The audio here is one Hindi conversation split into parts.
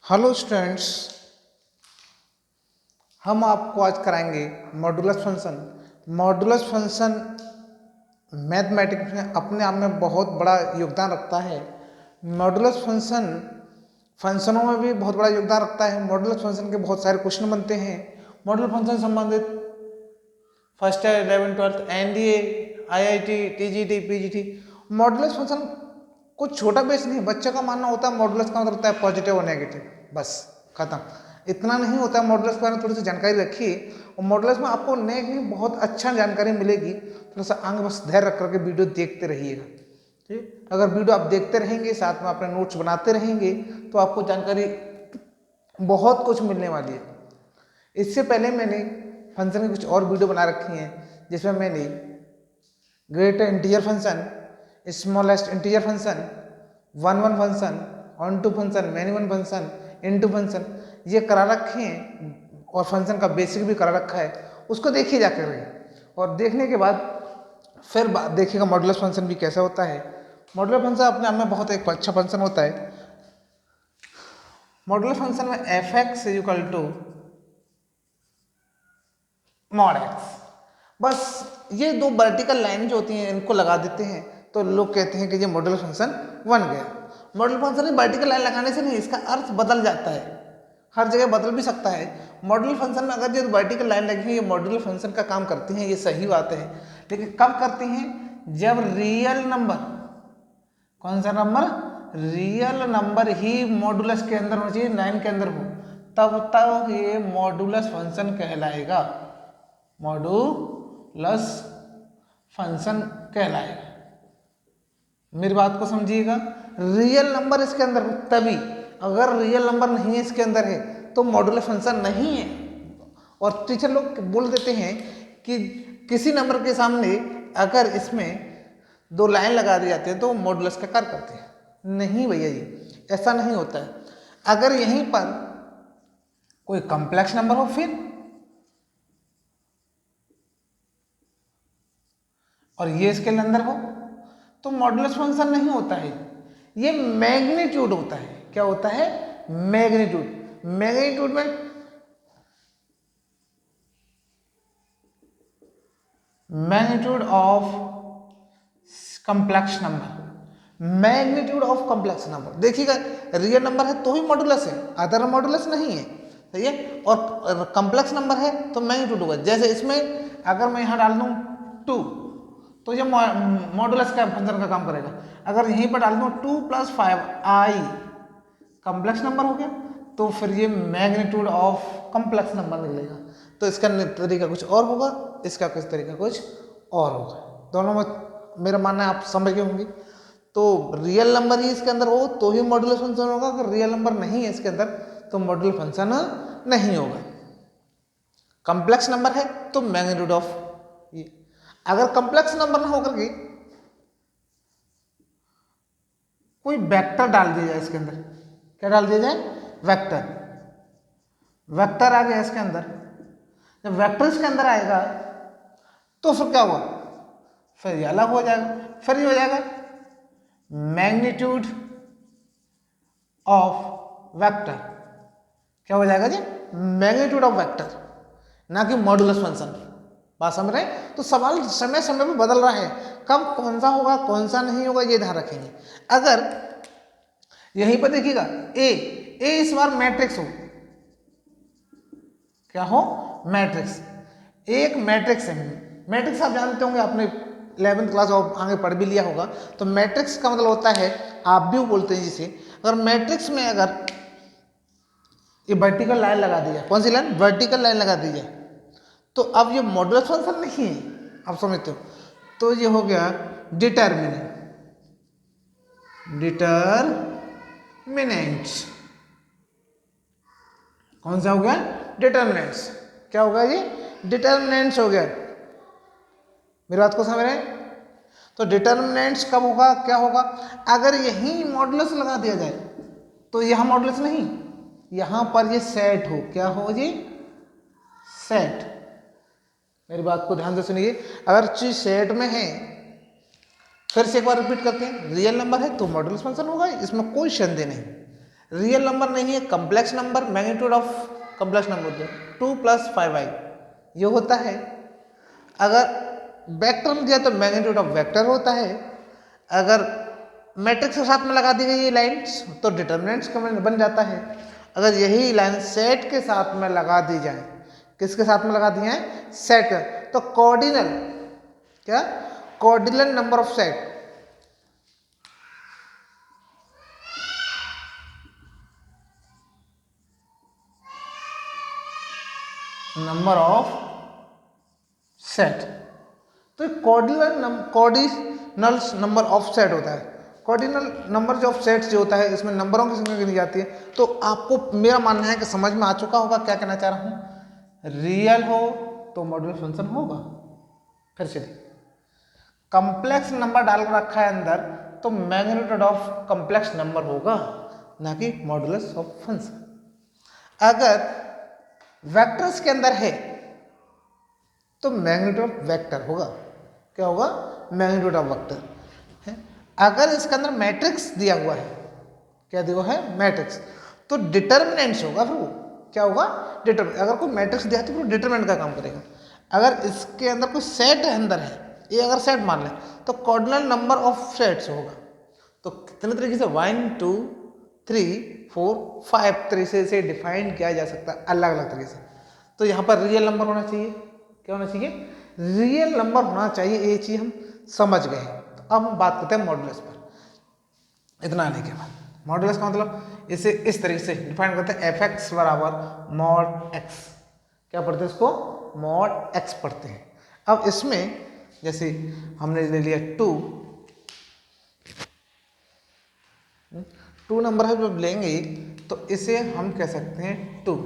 हेलो स्टूडेंट्स, हम आपको आज कराएंगे modulus function. Modulus function mathematics में अपने आप में बहुत बड़ा योगदान रखता है। मॉडुलस फंक्शन फंक्शनों में भी बहुत बड़ा योगदान रखता है। मॉडुलस फंक्शन के बहुत सारे क्वेश्चन बनते हैं। मॉडुलस फंक्शन संबंधित first year 11th 12th NDA, IIT, TGT, PGT. Modulus function कुछ छोटा बेस नहीं। बच्चे का मानना होता है मॉडुलस का मतलब होता है पॉजिटिव और नेगेटिव, बस खत्म। इतना नहीं होता है। मॉडुलस के बारे में थोड़ी सी जानकारी रखिए और मॉडुलस में आपको नई बहुत अच्छा जानकारी मिलेगी। थोड़ा सा आगे बस धैर्य रख करके वीडियो देखते रहिएगा। ठीक, अगर वीडियो आप देखते रहेंगे, साथ में अपने नोट्स बनाते रहेंगे, तो आपको जानकारी बहुत कुछ मिलने वाली है। इससे पहले मैंने फंक्शन की कुछ और वीडियो बना रखी हैं, जिसमें मैंने greater integer function, smallest integer function, one one function, onto function, many one function, into function ये करा रखे हैं और फंक्शन का बेसिक भी करा रखा है। उसको देखिए जाकर और देखने के बाद फिर देखिएगा मॉडुलस फंक्शन भी कैसा होता है। मॉडुलस फंक्शन अपने आप में बहुत एक अच्छा फंक्शन होता है। मॉडुलस फंक्शन में f x is equal to mod x, बस ये दो वर्टिकल लाइन जो होती हैं इनको लगा देते हैं तो लोग कहते हैं कि ये मॉडुलस फंक्शन बन गया। मॉडुलस फंक्शन में वर्टिकल लाइन लगाने से नहीं, इसका अर्थ बदल जाता है, हर जगह बदल भी सकता है। मॉडुलस फंक्शन में अगर जो वर्टिकल लाइन लगी है ये मॉडुलस फंक्शन का काम करती हैं, ये सही बात है। लेकिन कब करती हैं? जब रियल नंबर, कौन सा नंबर? रियल नंबर ही मॉडुलस के अंदर होना चाहिए, 9 के अंदर हो, तब ये मॉडुलस फंक्शन कहलाएगा, मॉडुलस फंक्शन कहलाएगा। मेरी बात को समझिएगा, रियल नंबर इसके अंदर हो तभी। अगर रियल नंबर नहीं है इसके अंदर है तो मॉडुलस फंक्शन नहीं है। और टीचर लोग बोल देते हैं कि किसी नंबर के सामने अगर इसमें दो लाइन लगा दी जाती है तो मॉडुलस का कार्य करते हैं। नहीं भैया जी, ऐसा नहीं होता है। अगर यहीं पर कोई कॉम्प्लेक्स नंबर हो फिर, और ये इसके अंदर हो, तो मॉडुलस फंक्शन नहीं होता है। ये मैग्नीट्यूड होता है। क्या होता है? मैग्नीट्यूड। मैग्नीट्यूड में magnitude of complex number, magnitude of complex number. देखिएगा, रियल नंबर है तो ही मॉडुलस है, अदर मॉडुलस नहीं है, सही है। और कॉम्प्लेक्स नंबर है तो मैग्नीट्यूड होगा। जैसे इसमें अगर मैं यहाँ डाल दूँ 2 तो ये मॉडुलस का फंक्शन का काम करेगा। अगर यहीं पर डाल दूँ 2 + 5i, कॉम्प्लेक्स नंबर हो गया, तो फिर ये मैग्नीट्यूड ऑफ कॉम्प्लेक्स नंबर निकलेगा। तो इसका तरीका कुछ और होगा, इसका कुछ तरीका कुछ और होगा। दोनों में मेरा मानना है आप समझ गए होंगे। तो रियल नंबर ही इसके अंदर हो तो ही मॉडुलस फंक्शन होगा, अगर रियल नंबर नहीं है इसके अंदर तो मॉडुलस फंक्शन नहीं होगा। कॉम्प्लेक्स नंबर है तो मैग्नीट्यूड ऑफ ये। अगर कॉम्प्लेक्स नंबर ना होकर के कोई वेक्टर डाल दिया जाए इसके अंदर, क्या डाल दिया जाए? वेक्टर। वेक्टर आ गया इसके अंदर, जब वेक्टर इसके अंदर आएगा तो फिर क्या हुआ? फिर ये अलग हो जाएगा, फिर ये हो जाएगा मैग्नीट्यूड ऑफ वेक्टर। क्या हो जाएगा जी? मैग्नीट्यूड ऑफ वेक्टर, ना कि मॉडुलस फंक्शन। बात समझ रहे हैं? तो सवाल समय समय पर बदल रहा है, कब कौन सा होगा कौन सा नहीं होगा ये ध्यान रखेंगे। अगर यहीं पर देखिएगा ए इस बार मैट्रिक्स हो, क्या हो? मैट्रिक्स। एक मैट्रिक्स है। मैट्रिक्स आप जानते होंगे, आपने 11th क्लास और आगे पढ़ भी लिया होगा। तो मैट्रिक्स का मतलब होता है, आप भी बोलते हैं जिसे, अगर मैट्रिक्स में अगर ये वर्टिकल लाइन लगा दी जाए, कौन सी लाइन? वर्टिकल लाइन लगा दी जाए, तो अब ये मॉडुलस फंक्शन नहीं है, आप समझते हो। तो ये हो गया डिटर्मिनेंट। डिटर्मिनेंट्स कौन सा हो गया? डिटर्मिनेंट्स। क्या होगा ये? डिटर्मिनेंट्स हो गया। मेरी बात को समझ रहे हैं? तो डिटर्मिनेंट्स कब होगा, क्या होगा? अगर यहीं मॉडुलस लगा दिया जाए तो यहां मॉडुलस नहीं, यहां पर ये सेट हो। क्या हो जी? सेट। मेरी बात को ध्यान से सुनिए, अगर चीज सेट में है, फिर से एक बार रिपीट करते हैं, रियल नंबर है तो मॉडुलस फंक्शन होगा, इसमें कोई संदेह नहीं। रियल नंबर नहीं है, complex number, magnitude of complex number होते हैं 2 + 5i ये होता है। अगर वेक्टर में दिया तो मैग्नीट्यूड ऑफ वेक्टर होता है। अगर मैट्रिक्स के साथ में लगा दी गई ये लाइन्स तो डिटर्मिनेंट्स का बन जाता है। अगर यही लाइन सेट के साथ में लगा दी जाए, किसके साथ में लगा दी जाए? सेट का, तो कॉर्डिनल क्या? Cardinal number of set, number of set, तो कॉर्डिनल नंबर ऑफ सेट होता है। कॉर्डिनल नंबर ऑफ सेट्स जो होता है इसमें नंबरों की संख्या गिनी जाती है। तो आपको मेरा मानना है कि समझ में आ चुका होगा क्या कहना चाह रहा हूं। रियल हो तो मॉड्यूलस फंक्शन होगा। फिर से कॉम्प्लेक्स नंबर डाल रखा है अंदर तो मैग्नीट्यूड ऑफ कॉम्प्लेक्स नंबर होगा, ना कि मॉड्यूलस ऑफ फंक्शन। अगर वेक्टर्स के अंदर है तो मैग्नीट्यूड ऑफ वेक्टर होगा। क्या होगा? मैग्नीट्यूड ऑफ वेक्टर है। अगर इसके अंदर मैट्रिक्स दिया हुआ है, क्या दिया हुआ है? मैट्रिक्स, तो डिटर्मिनेंट्स होगा। फिर वो क्या होगा? डिटर्मिनेंट। अगर कोई मैट्रिक्स दिया है तो वो डिटर्मिनेंट का काम करेगा। अगर इसके अंदर कोई सेट अंदर है, ये अगर सेट मान लें तो कॉर्डिनल नंबर ऑफ सेट्स होगा। तो कितने तरीके से 1 2 3 4 5 तरीके से डिफाइन किया जा सकता है, अलग अलग तरीके से। तो यहाँ पर रियल नंबर होना चाहिए। क्या होना चाहिए? रियल नंबर होना चाहिए। ये चीज हम समझ गए। तो अब हम बात करते हैं मॉडुलस पर। इतना आने के बाद मॉडुलस का मतलब इसे इस तरीके से डिफाइन करते हैं, f(x) = mod x। क्या पढ़ते हैं इसको? mod x पढ़ते हैं। अब इसमें जैसे हमने ले लिया 2 नंबर है, जब लेंगे तो इसे हम कह सकते हैं 2।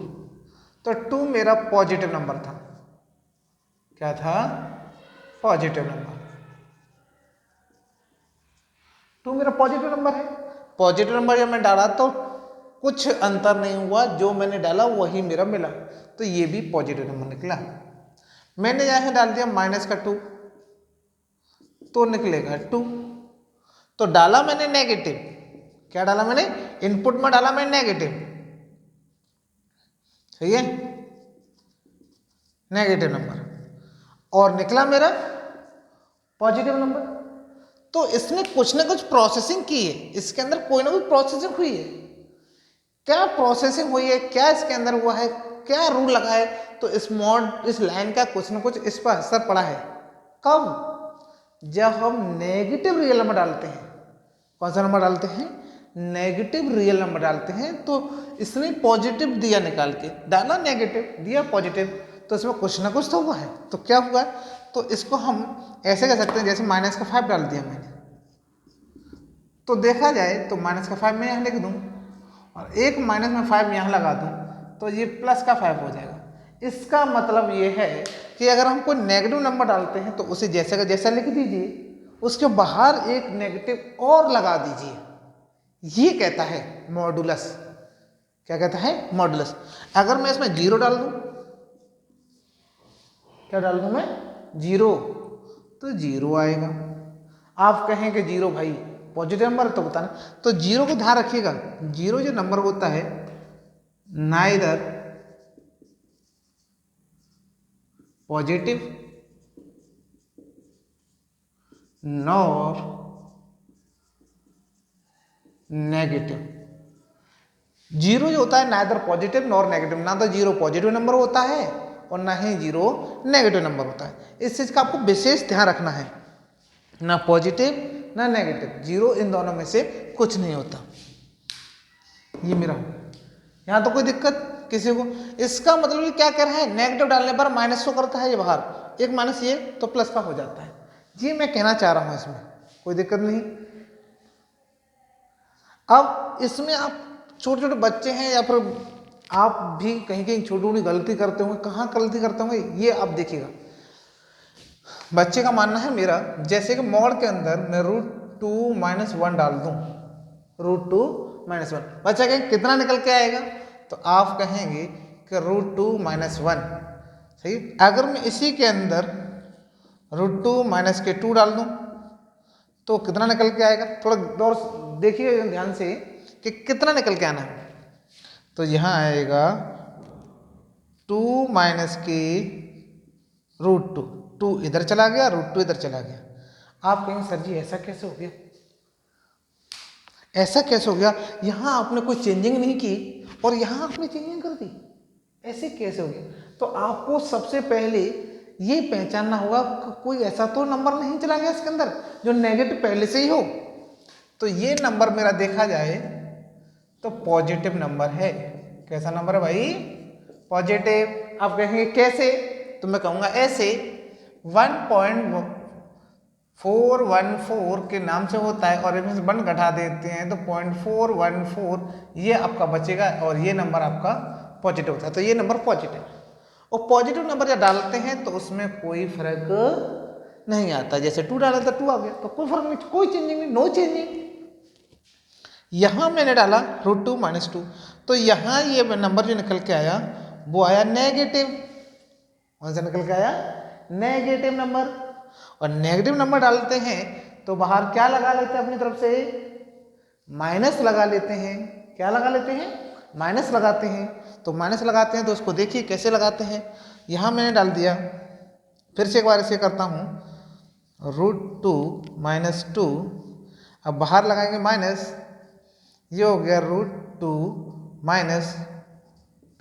तो 2 मेरा पॉजिटिव नंबर था। क्या था? Positive number. 2 मेरा पॉजिटिव नंबर है। पॉजिटिव नंबर जब मैं डाला तो कुछ अंतर नहीं हुआ, जो मैंने डाला वही मेरा मिला, तो ये भी पॉजिटिव नंबर निकला। मैंने यहाँ डाल दिया -2 तो निकलेगा 2। तो डाला मैंने नेगेटिव। क्या डाला मैंने? इनपुट में डाला मैंने नेगेटिव। सही है? नेगेटिव नंबर, और निकला मेरा पॉजिटिव नंबर। तो इसने कुछ ना कुछ प्रोसेसिंग की है, इसके अंदर कोई ना कोई प्रोसेसिंग हुई है। क्या प्रोसेसिंग हुई है? क्या इसके अंदर हुआ है? क्या रूल लगा है? तो इस लाइन का कुछ ना कुछ इस पर असर पड़ा है। कब? जब हम नेगेटिव रियल नंबर डालते हैं। कौन सा नंबर डालते हैं? नेगेटिव रियल नंबर डालते हैं। तो इसने पॉजिटिव दिया, निकाल के डाला नेगेटिव, दिया पॉजिटिव, तो इसमें कुछ ना कुछ तो हुआ है। तो क्या हुआ? तो इसको हम ऐसे कह सकते हैं, जैसे -5 डाल दिया मैंने, तो देखा जाए तो -5 मैं यहाँ लिख दूँ और एक -5 यहाँ लगा दूँ तो ये +5 हो जाएगा। इसका मतलब ये है कि अगर हम कोई नेगेटिव नंबर डालते हैं तो उसे जैसे का जैसा लिख दीजिए, उसके बाहर एक नेगेटिव और लगा दीजिए। ये कहता है मॉडुलस। क्या कहता है? मॉडुलस। अगर मैं इसमें 0 डाल दूं, क्या डाल दूं मैं? 0, तो 0 आएगा। आप कहें कि 0 भाई पॉजिटिव नंबर है तो बताना, तो 0 को ध्यान रखिएगा। 0 जो नंबर होता है, नाइदर पॉजिटिव नॉर नेगेटिव। 0 जो होता है नाइदर पॉजिटिव नॉर नेगेटिव, ना तो 0 पॉजिटिव नंबर होता है और ना ही 0 नेगेटिव नंबर होता है। इस चीज का आपको विशेष ध्यान रखना है। ना पॉजिटिव ना नेगेटिव, 0 इन दोनों में से कुछ नहीं होता। ये मेरा, यहाँ तो कोई दिक्कत किसी को? इसका मतलब ये क्या कर रहा है? नेगेटिव डालने पर माइनस शो करता है ये बाहर, एक माइनस ये तो प्लस का हो जाता है। ये मैं कहना चाह रहा हूं, इसमें कोई दिक्कत नहीं। अब इसमें आप छोटे छोटे बच्चे हैं या फिर आप भी कहीं कहीं छोटी छोटी गलती करते होंगे। कहाँ गलती करते होंगे ये आप देखिएगा। बच्चे का मानना है मेरा, जैसे कि मॉड के अंदर मैं √2 - 1 डाल दूं, √2 - 1, बच्चा कहें कितना निकल के आएगा? तो आप कहेंगे कि √2 - 1। सही। अगर मैं इसी के अंदर √2 - 2 डाल दूं तो कितना निकल के आएगा? थोड़ा और देखिए ध्यान से कि कितना निकल के आना है। तो यहाँ आएगा 2 माइनस के √2, 2 इधर चला गया, √2 इधर चला गया। आप कहेंगे सर जी ऐसा कैसे हो गया, ऐसा कैसे हो गया, यहाँ आपने कोई चेंजिंग नहीं की और यहाँ आपने चेंजिंग कर दी, ऐसे कैसे हो गया। तो आपको सबसे पहले ये पहचानना होगा कोई ऐसा तो नंबर नहीं चला गया इसके अंदर जो नेगेटिव पहले से ही हो। तो ये नंबर मेरा देखा जाए तो पॉजिटिव नंबर है। कैसा नंबर है भाई, पॉजिटिव। आप कहेंगे कैसे, तो मैं कहूँगा ऐसे, 1.414 के नाम से होता है और इसमें 1 घटा देते हैं तो 0.414 ये आपका बचेगा और ये नंबर आपका पॉजिटिव होता है। तो ये नंबर पॉजिटिव, और पॉजिटिव नंबर जब डालते हैं तो उसमें कोई फर्क नहीं आता। जैसे 2 डाला तो 2 आ गया, तो कोई फर्क नहीं, कोई चेंजिंग नहीं, नो चेंजिंग। यहाँ मैंने डाला √2 - 2, तो यहाँ ये नंबर जो निकल के आया वो आया नेगेटिव। कौन सा निकल के आया, नेगेटिव नंबर। और नेगेटिव नंबर डालते हैं तो बाहर क्या लगा लेते हैं अपनी तरफ से, माइनस लगा लेते हैं। क्या लगा लेते हैं, माइनस लगाते हैं। तो माइनस लगाते हैं तो उसको देखिए कैसे लगाते हैं। यहाँ मैंने डाल दिया, फिर से एक बार इसे करता हूँ, √2 - 2, अब बाहर लगाएंगे माइनस, ये हो गया √2 -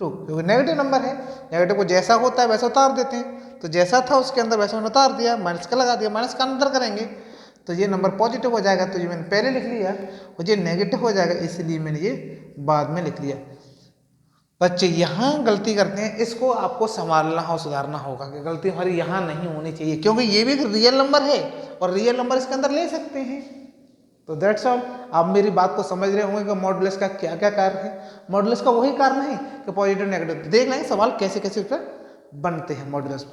2, क्योंकि नेगेटिव नंबर है, नेगेटिव को जैसा होता है वैसा उतार देते हैं। तो जैसा था उसके अंदर वैसा उतार दिया, माइनस का लगा दिया, माइनस का अंदर करेंगे तो ये नंबर पॉजिटिव हो जाएगा। तो ये मैंने पहले लिख लिया और ये नेगेटिव हो जाएगा, इसलिए मैंने ये बाद में लिख लिया। बच्चे यहाँ गलती करते हैं, इसको आपको संभालना हो, सुधारना होगा कि गलती हमारी यहाँ नहीं होनी चाहिए, क्योंकि ये भी एक रियल नंबर है और रियल नंबर इसके अंदर ले सकते हैं। तो दैट्स ऑल। आप मेरी बात को समझ रहे होंगे कि मॉडुलस का क्या क्या कार्य है। मॉडुलस का वही कारण है कि पॉजिटिव नेगेटिव। देख लेंगे सवाल कैसे कैसे पर बनते हैं मॉडुलस में।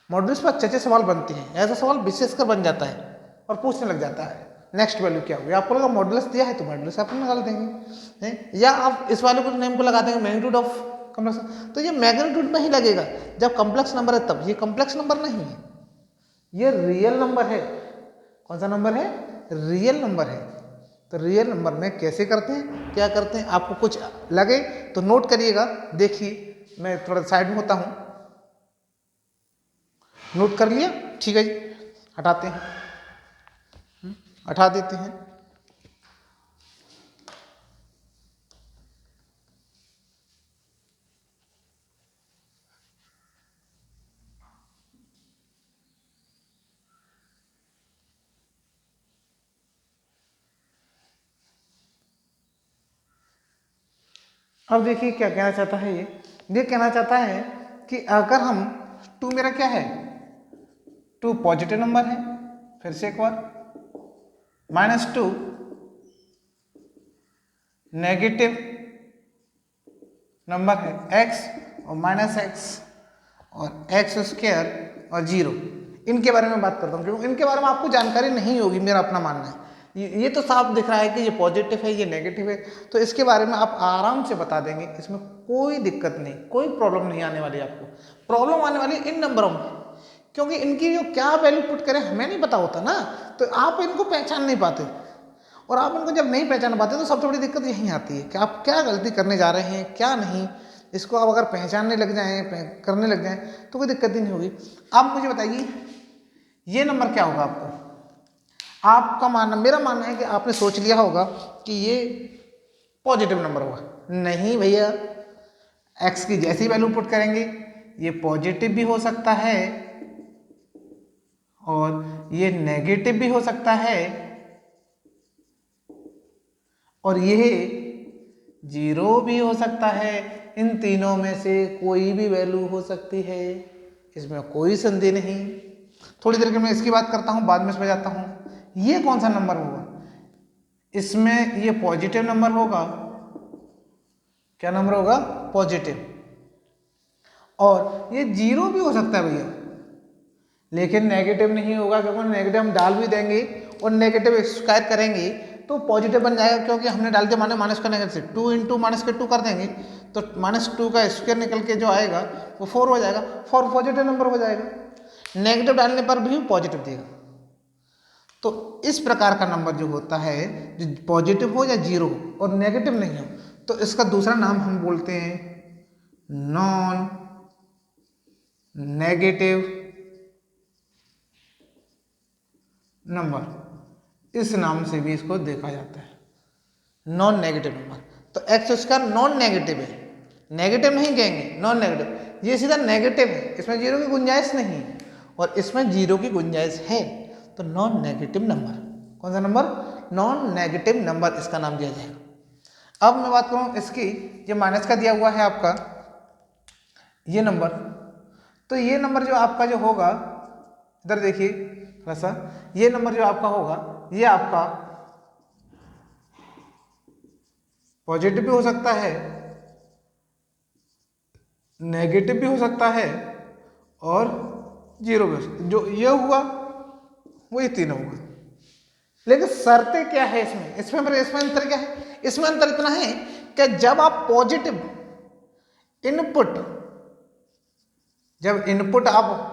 मॉडुलस पर अच्छे अच्छे सवाल बनते हैं, ऐसा सवाल विशेषकर बन जाता है और पूछने लग जाता है नेक्स्ट वैल्यू क्या होगी। आपको लगा मॉडुलस दिया है तो मॉडुलस आप निकाल देंगे, या आप इस वाले को नेम को लगा देंगे मैग्नीट्यूड ऑफ कॉम्प्लेक्स। तो ये मैग्नीट्यूड में ही लगेगा जब कॉम्प्लेक्स नंबर है तब। ये कॉम्प्लेक्स नंबर नहीं है, ये रियल नंबर है। कौन सा नंबर है, रियल नंबर है। तो रियल नंबर में कैसे करते हैं, क्या करते हैं, आपको कुछ लगे तो नोट करिएगा। देखिए मैं थोड़ा साइड में होता हूँ, नोट कर लिया, ठीक है जी। हटाते हैं, हटा देते हैं। अब देखिए क्या कहना चाहता है ये कहना चाहता है कि अगर हम 2 मेरा क्या है, 2 पॉजिटिव नंबर है, फिर से एक बार, -2 नेगेटिव नंबर है, x और -x और x² और 0। इनके बारे में बात करता हूँ क्योंकि इनके बारे में आपको जानकारी नहीं होगी, मेरा अपना मानना है। ये तो साफ दिख रहा है कि ये पॉजिटिव है, ये नेगेटिव है, तो इसके बारे में आप आराम से बता देंगे। इसमें कोई दिक्कत नहीं, कोई प्रॉब्लम नहीं आने वाली। आपको प्रॉब्लम आने वाली इन नंबरों में, क्योंकि इनकी जो क्या वैल्यू पुट करें हमें नहीं पता होता ना, तो आप इनको पहचान नहीं पाते। और आप इनको जब नहीं पहचान पाते तो सबसे बड़ी दिक्कत यही आती है कि आप क्या गलती करने जा रहे हैं क्या नहीं। इसको आप अगर पहचानने लग जाएं, करने लग जाएं तो कोई दिक्कत ही नहीं होगी। आप मुझे बताइए ये नंबर क्या होगा आपको, आपका मानना, मेरा मानना है कि आपने सोच लिया होगा कि ये पॉजिटिव नंबर होगा। नहीं भैया, x की जैसी वैल्यू पुट करेंगे ये पॉजिटिव भी हो सकता है और ये नेगेटिव भी हो सकता है और ये 0 भी हो सकता है। इन तीनों में से कोई भी वैल्यू हो सकती है, इसमें कोई संदेह नहीं। थोड़ी देर के मैं इसकी बात करता हूँ, बाद में इसमें जाता हूँ। ये कौन सा नंबर होगा, इसमें ये पॉजिटिव नंबर होगा। क्या नंबर होगा, पॉजिटिव। और ये 0 भी हो सकता है भैया, लेकिन नेगेटिव नहीं होगा, क्योंकि नेगेटिव हम डाल भी देंगे और नेगेटिव स्क्वायर करेंगे तो पॉजिटिव बन जाएगा, क्योंकि हमने डाल दिया माने माइनस का नेगेटिव, 2 × -2 कर देंगे तो -2 का स्क्वायर निकल के जो आएगा वो 4 हो जाएगा, 4 पॉजिटिव नंबर हो जाएगा। नेगेटिव डालने पर भी पॉजिटिव देगा। तो इस प्रकार का नंबर जो होता है, जो पॉजिटिव हो या जीरो हो और नेगेटिव नहीं हो, तो इसका दूसरा नाम हम बोलते हैं नॉन नेगेटिव नंबर। इस नाम से भी इसको देखा जाता है, नॉन नेगेटिव नंबर। तो एक्स इसका नॉन नेगेटिव है, नेगेटिव नहीं कहेंगे, नॉन नेगेटिव। ये सीधा नेगेटिव है, इसमें जीरो की गुंजाइश नहीं है और इसमें जीरो की गुंजाइश है, तो नॉन नेगेटिव नंबर। कौन सा नंबर? नॉन नेगेटिव नंबर इसका नाम दिया जाएगा। अब मैं बात करूं इसकी, ये माइनस का दिया हुआ है आपका ये नंबर, तो ये नंबर जो आपका जो होगा, इधर देखिए थोड़ा सा, ये नंबर जो आपका होगा ये आपका पॉजिटिव भी हो सकता है, नेगेटिव भी हो सकता है और जीरो भी हो सकता है। जो ये हुआ वो ये तीनों हुआ। लेकिन शर्तें क्या है इसमें, इसमें अंतर क्या है? इसमें अंतर इतना है कि जब आप पॉजिटिव इनपुट, जब इनपुट आप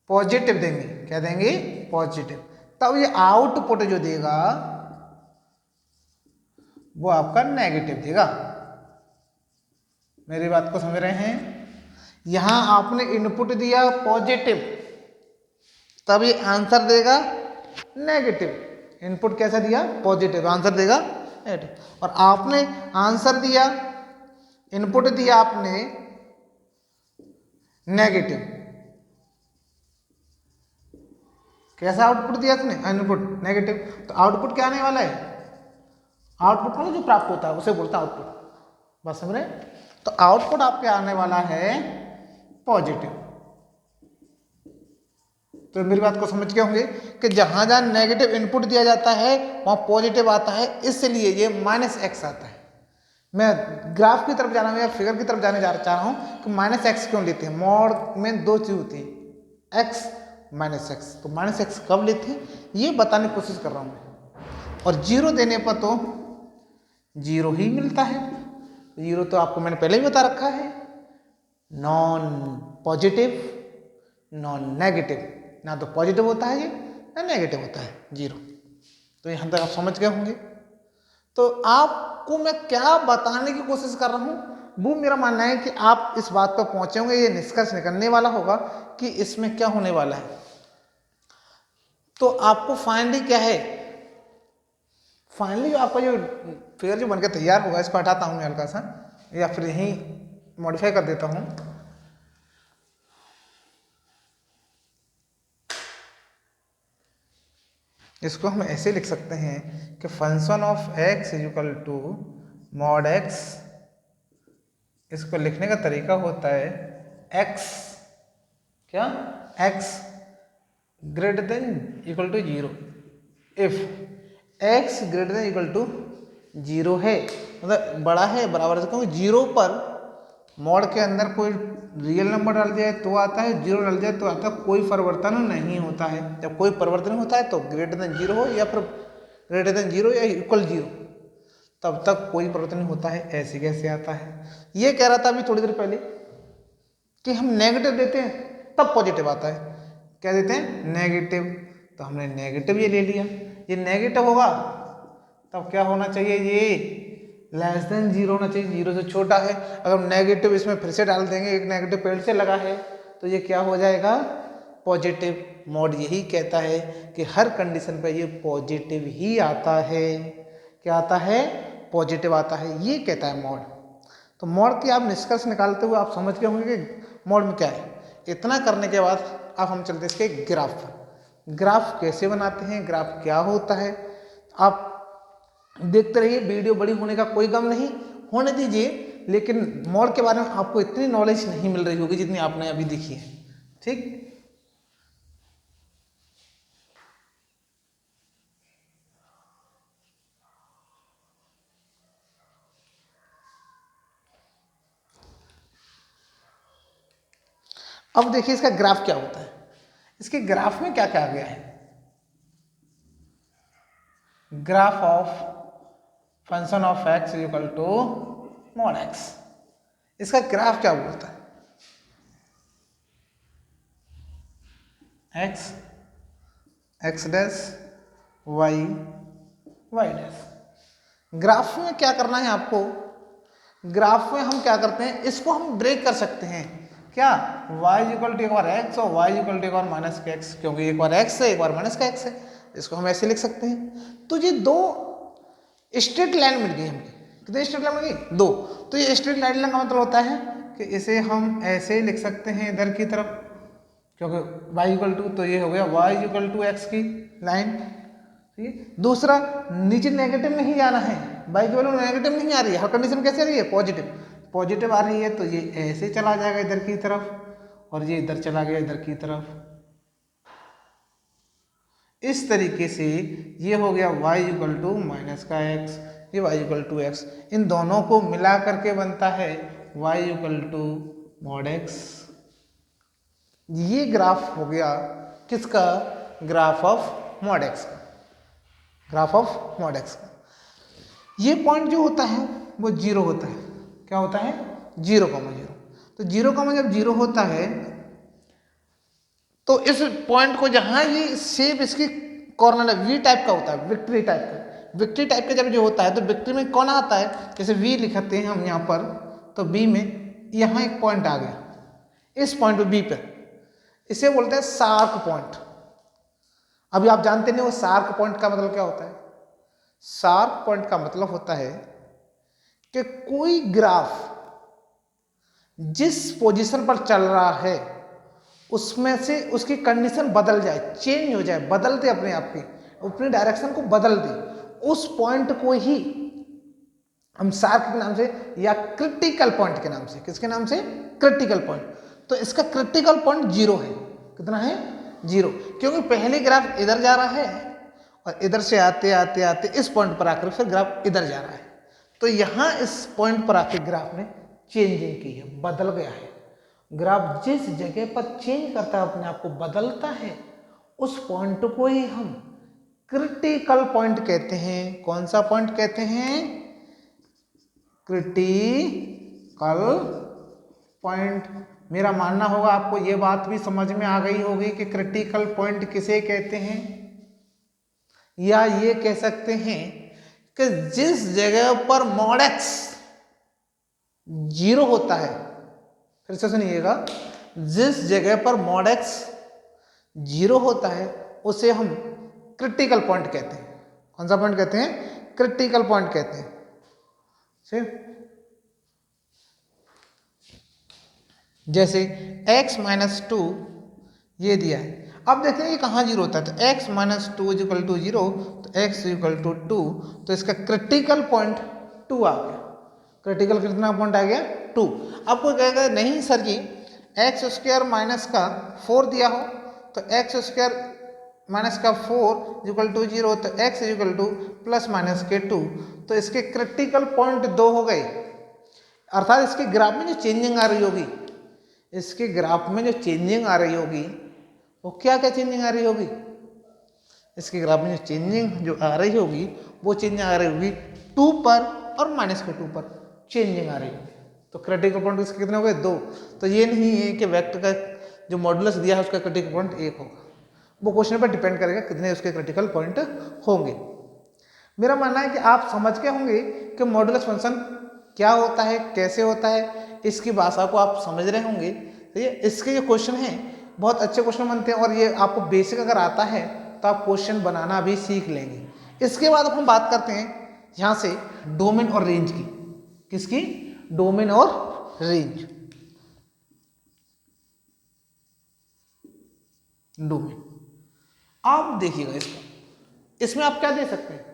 पॉजिटिव देंगे, क्या देंगे? पॉजिटिव, तब ये आउटपुट जो देगा वो आपका नेगेटिव देगा। मेरी बात को समझ रहे हैं? यहां आपने इनपुट दिया पॉजिटिव, तब ये आंसर देगा नेगेटिव। इनपुट कैसा दिया? पॉजिटिव, आंसर देगा नेगेटिव। और आपने आंसर दिया, इनपुट दिया आपने नेगेटिव, कैसा आउटपुट दिया आपने? इनपुट नेगेटिव, तो आउटपुट क्या आने वाला है? आउटपुट मतलब जो प्राप्त होता है उसे बोलता है आउटपुट। बस समझ रहे? तो आउटपुट आपके आने वाला है पॉजिटिव। तो मेरी बात को समझ गए होंगे कि जहां जहां नेगेटिव इनपुट दिया जाता है वहां पॉजिटिव आता है, इसलिए ये -x आता है। मैं ग्राफ की तरफ जा रहा हूं या फिगर की तरफ जाने चाह रहा हूं कि -x क्यों लेते हैं। मॉड में दो चीज होती है, x -x। तो -x कब लेते हैं ये बताने की कोशिश कर रहा हूं मैं। और जीरो देने पर तो जीरो ही मिलता है। जीरो तो आपको मैंने पहले ही बता रखा है, नॉन पॉजिटिव नॉन नेगेटिव, ना तो पॉजिटिव होता है ये ना नेगेटिव होता है, जीरो। तो यहां तक आप समझ गए होंगे। तो आपको मैं क्या बताने की कोशिश कर रहा हूं, वो मेरा मानना है कि आप इस बात पर पहुंचे होंगे, ये निष्कर्ष निकलने वाला होगा कि इसमें क्या होने वाला है। तो आपको फाइनली क्या है, फाइनली आपका जो फिगर जो बनकर तैयार होगा, इसको हटाता हूं मैं हल्का सा, या फिर यहीं मॉडिफाई कर देता हूं। इसको हम ऐसे लिख सकते हैं कि function of x is equal to mod x। इसको लिखने का तरीका होता है x, क्या? x greater than equal to zero. If x greater than equal to zero है, मतलब बड़ा है बराबर है, क्योंकि जीरो पर मॉड के अंदर कोई रियल नंबर डाल दिया तो आता है, जीरो डाल दिया तो आता है, कोई परिवर्तन नहीं होता है। जब कोई परिवर्तन होता है तो ग्रेटर देन जीरो हो या फिर ग्रेटर देन जीरो या इक्वल जीरो, तब तक कोई परिवर्तन नहीं होता है। ऐसे कैसे आता है? ये कह रहा था अभी थोड़ी देर पहले कि हम नेगेटिव देते हैं तब पॉजिटिव आता है। क्या देते हैं? नेगेटिव। तो हमने नेगेटिव ये ले लिया, ये नेगेटिव होगा तब क्या होना चाहिए? ये लेस देन जीरो होना चाहिए, जीरो से छोटा है। अगर नेगेटिव इसमें फिर से डाल देंगे, एक नेगेटिव पेड़ से लगा है तो ये क्या हो जाएगा? पॉजिटिव। मॉड यही कहता है कि हर कंडीशन पर ये पॉजिटिव ही आता है। क्या आता है? पॉजिटिव आता है, ये कहता है मॉड। तो मॉड की आप निष्कर्ष निकालते हुए आप समझ गए होंगे कि मॉड में क्या है। इतना करने के बाद अब हम चलते इसके ग्राफ पर। ग्राफ कैसे बनाते हैं, ग्राफ क्या होता है, आप देखते रहिए। वीडियो बड़ी होने का कोई गम नहीं, होने दीजिए, लेकिन मॉड के बारे में आपको इतनी नॉलेज नहीं मिल रही होगी जितनी आपने अभी देखी है। ठीक, अब देखिए इसका ग्राफ क्या होता है। इसके ग्राफ में क्या क्या आ गया है? Graph of function of x is equal to mod x। इसका ग्राफ क्या बोलता है? x x dash y y dash. Graph में क्या करना है आपको, ग्राफ में हम क्या करते हैं, इसको हम ब्रेक कर सकते हैं क्या, y इक्वल टू एक बार x और y इक्वल टू एक बार माइनस का x, क्योंकि एक बार x है एक बार माइनस का x है, इसको हम ऐसे लिख सकते हैं। तो ये दो स्ट्रेट लाइन मिल गई हमको, कितनी स्ट्रेट लाइन मिल गई, दो। तो ये स्ट्रेट लाइन का मतलब होता है कि इसे हम ऐसे लिख सकते हैं इधर की तरफ, क्योंकि y इक्वल टू, तो ये हो गया y इक्वल टू x की लाइन। ठीक है, दूसरा नीचे नेगेटिव नहीं जाना है, y की वैल्यू नेगेटिव नहीं आ रही है, हर कंडीशन कैसे आ रही है, पॉजिटिव, पॉजिटिव आ रही है, तो ये ऐसे चला जाएगा इधर की तरफ और ये इधर चला गया इधर की तरफ। इस तरीके से ये हो गया y इक्वल टू माइनस का x, ये y इक्वल टू x, इन दोनों को मिला करके बनता है y equal to mod x। ये ग्राफ हो गया किसका, ग्राफ ऑफ मॉड x का, ग्राफ ऑफ मॉड x का। ये पॉइंट जो होता है वो जीरो होता है, क्या होता है, 0,0। तो 0, जब 0 होता है तो इस पॉइंट को जहां ये शेप इसकी कॉर्नर वी टाइप का होता है, विक्ट्री टाइप का, विक्ट्री टाइप का जब जो होता है तो विक्ट्री में कौन आता है, जैसे वी लिखते हैं हम यहाँ पर, तो बी में यहाँ एक पॉइंट आ गया, इस पॉइंट पे बी पे, इसे बोलते हैं शार्क पॉइंट। अभी आप जानते नहीं वो शार्क पॉइंट का मतलब क्या होता है। शार्क पॉइंट का मतलब होता है कि कोई ग्राफ जिस पोजीशन पर चल रहा है उसमें से उसकी कंडीशन बदल जाए, चेंज हो जाए, बदल दे अपने आप की, अपनी डायरेक्शन को बदल दे, उस पॉइंट को ही हम शार्क के नाम से या क्रिटिकल पॉइंट के नाम से, किसके नाम से, क्रिटिकल पॉइंट। तो इसका क्रिटिकल पॉइंट 0 है, कितना है, 0, क्योंकि पहले ग्राफ इधर जा रहा है और इधर से आते आते आते इस पॉइंट पर आकर फिर ग्राफ इधर जा रहा है, तो यहां इस पॉइंट पर आके ग्राफ ने चेंजिंग की है, बदल गया है। ग्राफ जिस जगह पर चेंज करता है, अपने आप को बदलता है, उस पॉइंट को ही हम क्रिटिकल पॉइंट कहते हैं। कौन सा पॉइंट कहते हैं, क्रिटिकल पॉइंट। मेरा मानना होगा आपको ये बात भी समझ में आ गई होगी कि क्रिटिकल पॉइंट किसे कहते हैं, या ये कह सकते हैं कि जिस जगह पर मॉड x 0 होता है, फिर से सुनिएगा, जिस जगह पर मॉड x 0 होता है उसे हम क्रिटिकल पॉइंट कहते हैं। कौन सा पॉइंट कहते हैं, क्रिटिकल पॉइंट कहते हैं। जैसे x-2 ये दिया है, अब देखते हैं ये कहाँ 0 होता है, तो x-2 इक्वल टू 0, तो x इक्वल टू 2, तो इसका क्रिटिकल पॉइंट 2 आ गया। क्रिटिकल कितना पॉइंट आ गया, 2। अब कोई कहेगा नहीं सर जी एक्स स्क्वायर माइनस का 4 दिया हो, तो एक्स स्क्वायर माइनस का 4 इक्वल टू 0, तो x equal two plus minus के 2, तो इसके क्रिटिकल पॉइंट 2 हो गए। अर्थात इसके ग्राफ में जो चेंजिंग आ रही होगी, इसके ग्राफ में जो चेंजिंग आ रही होगी वो क्या क्या चेंजिंग आ रही होगी, इसके ग्राफ में जो चेंजिंग जो आ रही होगी वो चेंजिंग आ रही होगी 2 पर और माइनस के 2 पर चेंजिंग आ रही होगी। तो क्रिटिकल पॉइंट इसके कितने हो गए, 2। तो ये नहीं है कि वेक्टर का जो मॉडुलस दिया है उसका क्रिटिकल पॉइंट 1 होगा, वो क्वेश्चन पर डिपेंड करेगा कितने उसके क्रिटिकल पॉइंट होंगे। मेरा मानना है कि आप समझ के होंगे कि मॉडुलस फंक्शन क्या होता है, कैसे होता है, इसकी भाषा को आप समझ रहे होंगे। तो ये इसके जो क्वेश्चन हैं बहुत अच्छे क्वेश्चन बनते हैं, और ये आपको बेसिक अगर आता है तो आप क्वेश्चन बनाना भी सीख लेंगे। इसके बाद अब हम बात करते हैं यहाँ से डोमेन और रेंज की। किसकी, डोमेन और रेंज। डोमेन, आप देखिएगा इसको, इसमें आप क्या दे सकते हैं,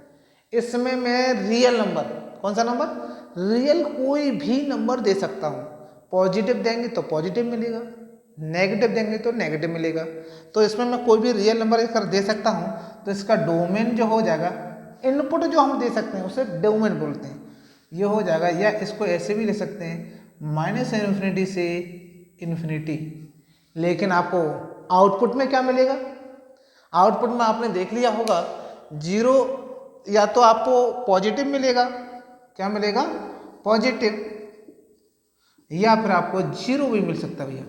इसमें मैं रियल नंबर, कौन सा नंबर, रियल कोई भी नंबर दे सकता हूं। पॉजिटिव देंगे तो पॉजिटिव मिलेगा, नेगेटिव देंगे तो नेगेटिव मिलेगा। तो इसमें मैं कोई भी रियल नंबर कर दे सकता हूं, तो इसका डोमेन जो हो जाएगा, इनपुट जो हम दे सकते हैं उसे डोमेन बोलते हैं, ये हो जाएगा। या इसको ऐसे भी ले सकते हैं माइनस इन्फिनिटी से इन्फिनिटी। लेकिन आपको आउटपुट में क्या मिलेगा, आउटपुट में आपने देख लिया होगा 0, या तो आपको पॉजिटिव मिलेगा, क्या मिलेगा, पॉजिटिव, या फिर आपको 0 भी मिल सकता है। भैया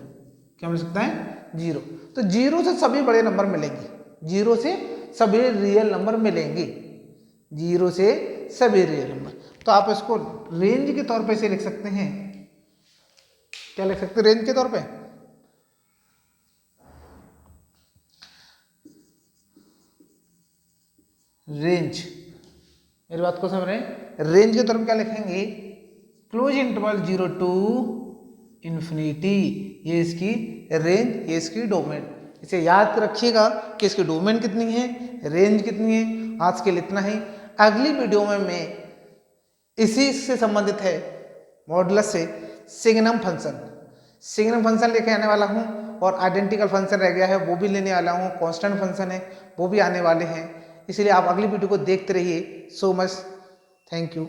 क्या मिल सकता है, 0। तो 0 से सभी बड़े नंबर मिलेंगे, 0 से सभी रियल नंबर मिलेंगे, 0 से सभी रियल नंबर। तो आप इसको रेंज के तौर पे से लिख सकते हैं। क्या लिख सकते हैं रेंज के तौर पे? रेंज, मेरी बात को समझ रहे हैं? रेंज के तौर पे क्या लिखेंगे? क्लोज इंटरवल 0 टू इन्फिनिटी, ये इसकी रेंज, ये इसकी डोमेन। इसे याद रखिएगा कि इसकी डोमेन कितनी है, रेंज कितनी है। आज के लिए इतना ही। अगली वीडियो में मैं इसी से संबंधित है मॉडुलस से सिग्नम फंक्शन लेके आने वाला हूँ, और आइडेंटिकल फंक्शन रह गया है वो भी लेने वाला हूँ, कांस्टेंट फंक्शन है वो भी आने वाले हैं। इसलिए आप अगली वीडियो को देखते रहिए। So much, thank you.